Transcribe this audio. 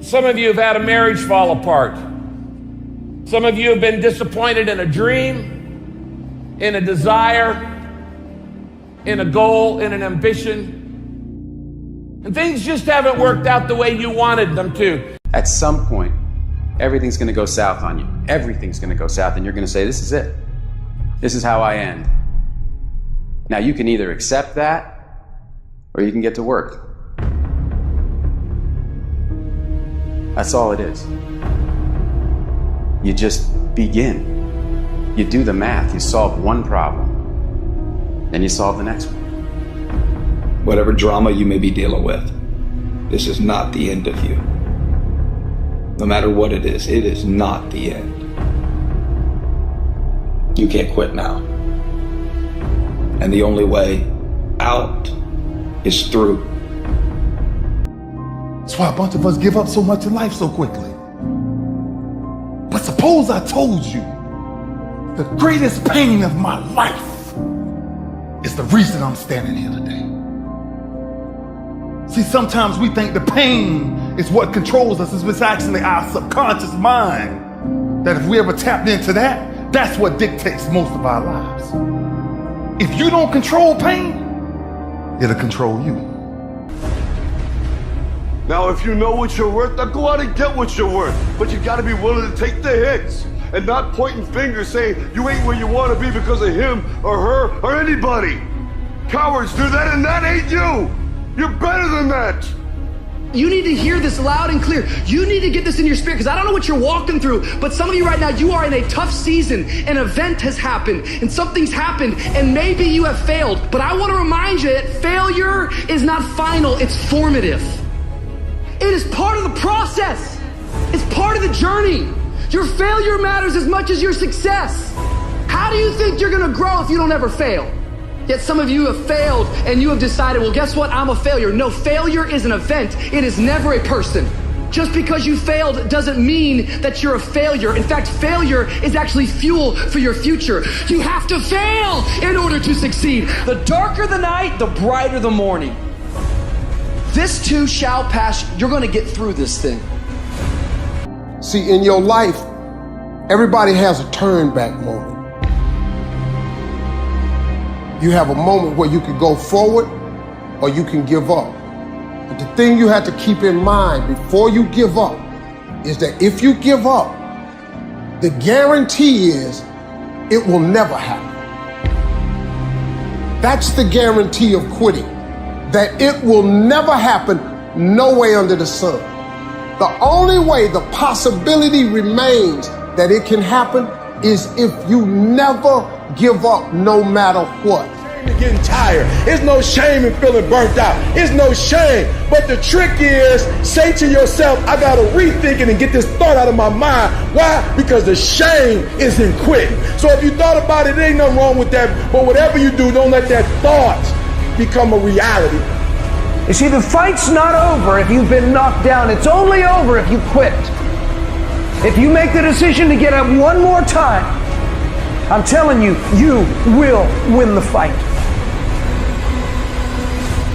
Some of you have had a marriage fall apart. Some of you have been disappointed in a dream, in a desire, in a goal, in an ambition. And things just haven't worked out the way you wanted them to. At some point, everything's going to go south on you. Everything's going to go south, and you're going to say, this is it. This is how I end. Now, you can either accept that, or you can get to work. That's all it is. You just begin. You do the math. You solve one problem, then you solve the next one. Whatever drama you may be dealing with, this is not the end of you. No matter what it is not the end. You can't quit now. And the only way out is through. That's why a bunch of us give up so much in life so quickly. But suppose I told you the greatest pain of my life is the reason I'm standing here today. See, sometimes we think the pain is what controls us. It's actually our subconscious mind that if we ever tapped into that, that's what dictates most of our lives. If you don't control pain, it'll control you. Now, if you know what you're worth, now go out and get what you're worth. But you gotta be willing to take the hits and not pointing fingers saying you ain't where you wanna be because of him or her or anybody. Cowards do that, and that ain't you. You're better than that. You need to hear this loud and clear. You need to get this in your spirit, because I don't know what you're walking through, but some of you right now, you are in a tough season. An event has happened and something's happened, and maybe you have failed. But I want to remind you that failure is not final, it's formative. It is part of the process. It's part of the journey. Your failure matters as much as your success. How do you think you're gonna grow if you don't ever fail? Yet some of you have failed and you have decided, well, guess what? I'm a failure. No, failure is an event. It is never a person. Just because you failed doesn't mean that you're a failure. In fact, failure is actually fuel for your future. You have to fail in order to succeed. The darker the night, the brighter the morning. This too shall pass. You're going to get through this thing. See, in your life, everybody has a turn back moment. You have a moment where you can go forward or you can give up. But the thing you have to keep in mind before you give up is that if you give up, the guarantee is it will never happen. That's the guarantee of quitting, that it will never happen, no way under the sun. The only way the possibility remains that it can happen is if you never give up, no matter what. You're getting tired. There's no shame in feeling burnt out. It's no shame. But the trick is, say to yourself, I gotta rethink it and get this thought out of my mind. Why? Because the shame is in quitting. So if you thought about it, there ain't nothing wrong with that. But whatever you do, don't let that thought become a reality. You see, the fight's not over if you've been knocked down. It's only over if you quit. If you make the decision to get up one more time, I'm telling you, you will win the fight.